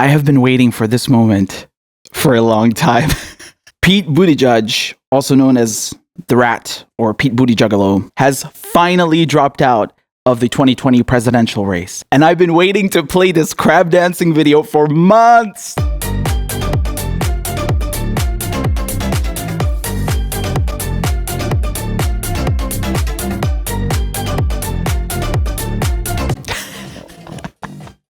I have been waiting for this moment for a long time. Pete Buttigieg, also known as the Rat or Pete Buttigiegalo, has finally dropped out of the 2020 presidential race. And I've been waiting to play this crab dancing video for months.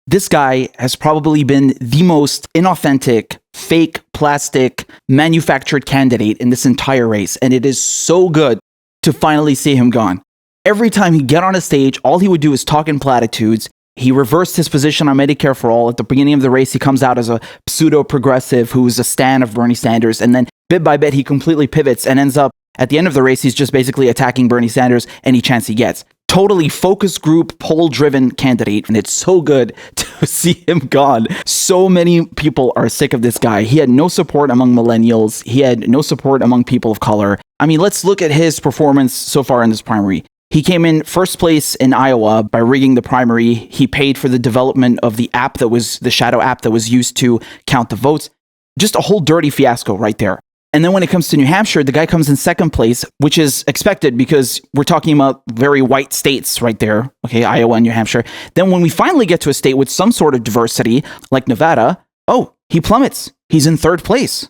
This guy has probably been the most inauthentic, fake, plastic, manufactured candidate in this entire race. And it is so good to finally see him gone. Every time he'd get on a stage, all he would do is talk in platitudes. He reversed his position on Medicare for All. At the beginning of the race, he comes out as a pseudo-progressive who's a stan of Bernie Sanders. And then bit by bit, he completely pivots and ends up at the end of the race, he's just basically attacking Bernie Sanders any chance he gets. Totally focus group, poll-driven candidate, and it's so good to see him gone. So many people are sick of this guy. He had no support among millennials. He had no support among people of color. I mean, let's look at his performance so far in this primary. He came in first place in Iowa by rigging the primary. He paid for the development of the app that was the shadow app that was used to count the votes. Just a whole dirty fiasco right there. And then when it comes to New Hampshire, the guy comes in second place, which is expected because we're talking about very white states right there. Okay, Iowa and New Hampshire. Then when we finally get to a state with some sort of diversity, like Nevada, oh, he plummets. He's in third place.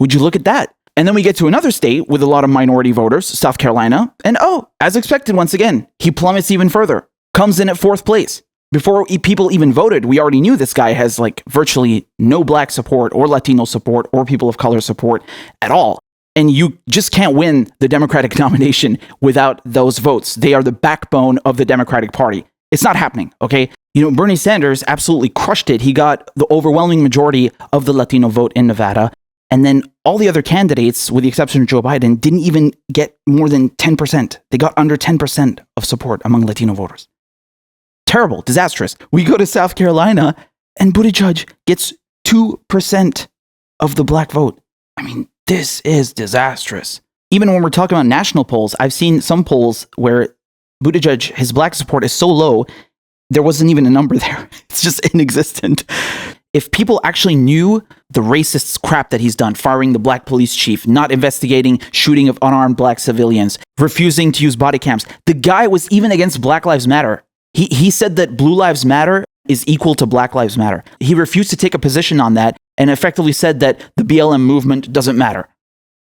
Would you look at that? And then we get to another state with a lot of minority voters, South Carolina. And oh, as expected, once again, he plummets even further. Comes in at fourth place. Before people even voted, we already knew this guy has like virtually no black support or Latino support or people of color support at all. And you just can't win the Democratic nomination without those votes. They are the backbone of the Democratic Party. It's not happening, okay? You know, Bernie Sanders absolutely crushed it. He got the overwhelming majority of the Latino vote in Nevada. And then all the other candidates, with the exception of Joe Biden, didn't even get more than 10%. They got under 10% of support among Latino voters. Terrible, disastrous. We go to South Carolina and Buttigieg gets 2% of the black vote. I mean, this is disastrous. Even when we're talking about national polls, I've seen some polls where Buttigieg, his black support is so low, there wasn't even a number there. It's just inexistent. If people actually knew the racist crap that he's done, firing the black police chief, not investigating shooting of unarmed black civilians, refusing to use body cams, the guy was even against Black Lives Matter. He said that Blue Lives Matter is equal to Black Lives Matter. He refused to take a position on that and effectively said that the BLM movement doesn't matter.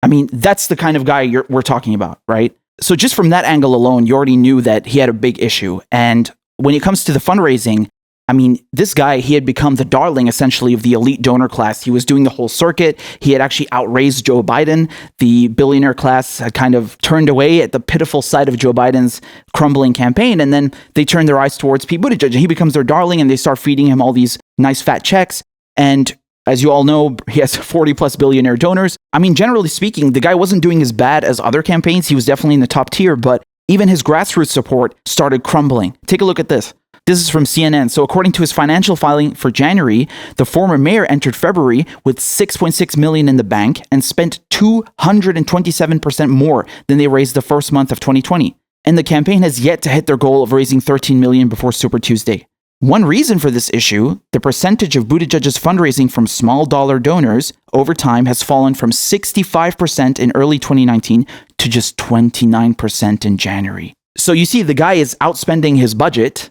I mean, that's the kind of guy we're talking about, right? So just from that angle alone, you already knew that he had a big issue. And when it comes to the fundraising, I mean, this guy, he had become the darling, essentially, of the elite donor class. He was doing the whole circuit. He had actually outraised Joe Biden. The billionaire class had kind of turned away at the pitiful sight of Joe Biden's crumbling campaign. And then they turned their eyes towards Pete Buttigieg. And he becomes their darling, and they start feeding him all these nice fat checks. And as you all know, he has 40 plus billionaire donors. I mean, generally speaking, the guy wasn't doing as bad as other campaigns. He was definitely in the top tier, but even his grassroots support started crumbling. Take a look at this. This is from CNN. So according to his financial filing for January, the former mayor entered February with $6.6 million in the bank and spent 227% more than they raised the first month of 2020. And the campaign has yet to hit their goal of raising $13 million before Super Tuesday. One reason for this issue, the percentage of Buttigieg's fundraising from small dollar donors over time has fallen from 65% in early 2019 to just 29% in January. So you see, the guy is outspending his budget.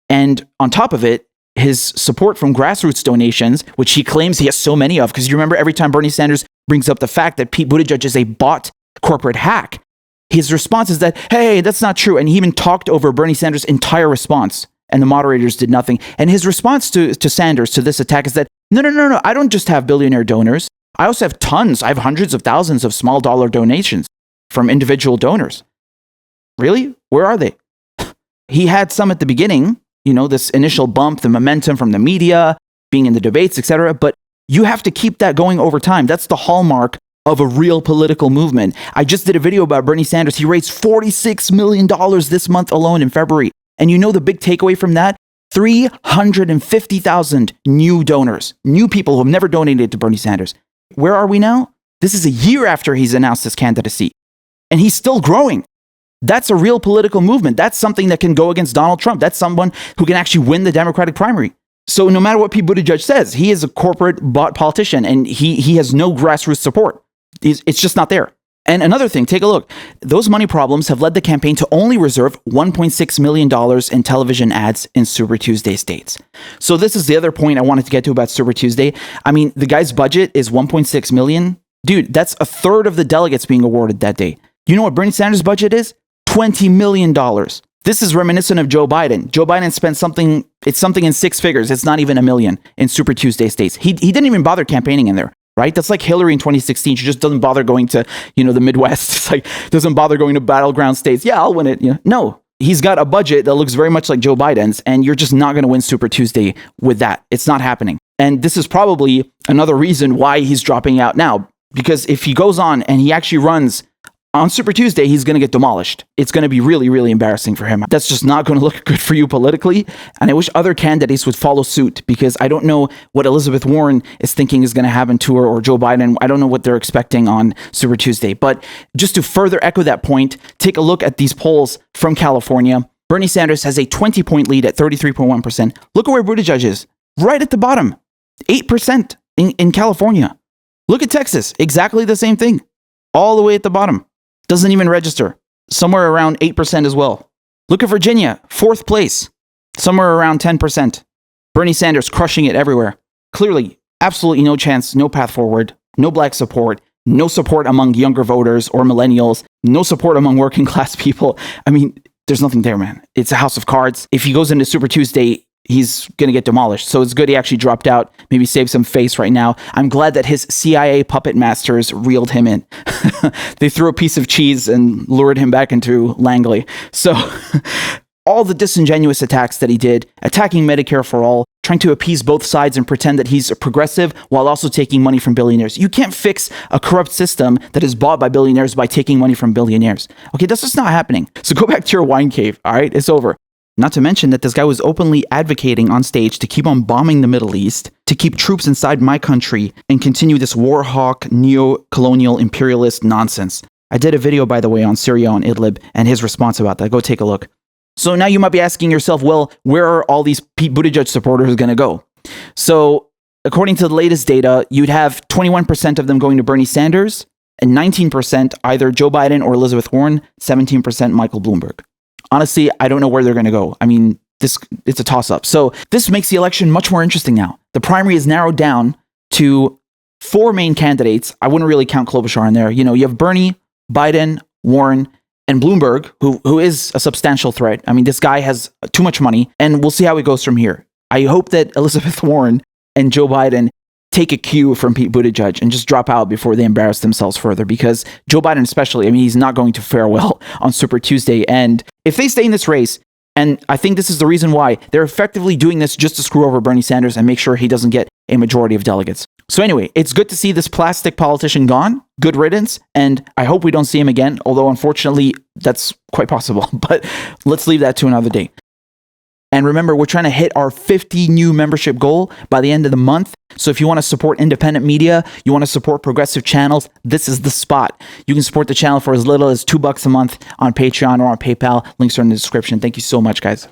And on top of it, his support from grassroots donations, which he claims he has so many of, because you remember every time Bernie Sanders brings up the fact that Pete Buttigieg is a bought corporate hack, his response is that, hey, that's not true. And he even talked over Bernie Sanders' entire response, and the moderators did nothing. And his response to Sanders, to this attack, is that, no, I don't just have billionaire donors. I also have tons. I have hundreds of thousands of small dollar donations from individual donors. Really? Where are they? He had some at the beginning. You know, this initial bump, the momentum from the media, being in the debates, etc. But you have to keep that going over time. That's the hallmark of a real political movement. I just did a video about Bernie Sanders. He raised $46 million this month alone in February. And you know the big takeaway from that? 350,000 new donors, new people who have never donated to Bernie Sanders. Where are we now? This is a year after he's announced his candidacy. And he's still growing. That's a real political movement. That's something that can go against Donald Trump. That's someone who can actually win the Democratic primary. So no matter what Pete Buttigieg says, he is a corporate bought politician and he has no grassroots support. It's just not there. And another thing, take a look. Those money problems have led the campaign to only reserve $1.6 million in television ads in Super Tuesday states. So this is the other point I wanted to get to about Super Tuesday. I mean, the guy's budget is $1.6 million. Dude, that's a third of the delegates being awarded that day. You know what Bernie Sanders' budget is? $20 million. This is reminiscent of Joe Biden. Joe Biden spent something in six figures. It's not even $1 million in Super Tuesday states. He didn't even bother campaigning in there. Right? That's like Hillary in 2016. She just doesn't bother going to, the Midwest. It's like, doesn't bother going to battleground states. Yeah, I'll win it. No, he's got a budget that looks very much like Joe Biden's, and you're just not going to win Super Tuesday with that. It's not happening. And this is probably another reason why he's dropping out now, because if he goes on and he actually runs on Super Tuesday, he's going to get demolished. It's going to be really, really embarrassing for him. That's just not going to look good for you politically. And I wish other candidates would follow suit, because I don't know what Elizabeth Warren is thinking is going to happen to her, or Joe Biden. I don't know what they're expecting on Super Tuesday. But just to further echo that point, take a look at these polls from California. Bernie Sanders has a 20-point lead at 33.1%. Look at where Buttigieg is, right at the bottom, 8% in California. Look at Texas, exactly the same thing, all the way at the bottom. Doesn't even register, somewhere around 8% as well. Look at Virginia, 4th place, somewhere around 10%. Bernie Sanders crushing it everywhere. Clearly, absolutely no chance, no path forward, no black support, no support among younger voters or millennials, no support among working class people. I mean, there's nothing there, man. It's a house of cards. If he goes into Super Tuesday, he's going to get demolished. So it's good he actually dropped out, maybe save some face right now. I'm glad that his CIA puppet masters reeled him in. They threw a piece of cheese and lured him back into Langley. So all the disingenuous attacks that he did, attacking Medicare for all, trying to appease both sides and pretend that he's a progressive while also taking money from billionaires. You can't fix a corrupt system that is bought by billionaires by taking money from billionaires. Okay, that's just not happening. So go back to your wine cave, all right? It's over. Not to mention that this guy was openly advocating on stage to keep on bombing the Middle East, to keep troops inside my country, and continue this war hawk, neo-colonial imperialist nonsense. I did a video, by the way, on Syria, on Idlib, and his response about that. Go take a look. So now you might be asking yourself, well, where are all these Pete Buttigieg supporters going to go? So according to the latest data, you'd have 21% of them going to Bernie Sanders, and 19% either Joe Biden or Elizabeth Warren, 17% Michael Bloomberg. Honestly, I don't know where they're going to go. I mean, it's a toss-up. So this makes the election much more interesting now. The primary is narrowed down to 4 main candidates. I wouldn't really count Klobuchar in there. You have Bernie, Biden, Warren, and Bloomberg, who is a substantial threat. I mean, this guy has too much money, and we'll see how it goes from here. I hope that Elizabeth Warren and Joe Biden take a cue from Pete Buttigieg and just drop out before they embarrass themselves further, because Joe Biden especially, I mean, he's not going to fare well on Super Tuesday. And if they stay in this race, and I think this is the reason why, they're effectively doing this just to screw over Bernie Sanders and make sure he doesn't get a majority of delegates. So anyway, it's good to see this plastic politician gone. Good riddance. And I hope we don't see him again, although unfortunately that's quite possible. But let's leave that to another day. And remember, we're trying to hit our 50 new membership goal by the end of the month. So if you want to support independent media, you want to support progressive channels, this is the spot. You can support the channel for as little as $2 a month on Patreon or on PayPal. Links are in the description. Thank you so much, guys.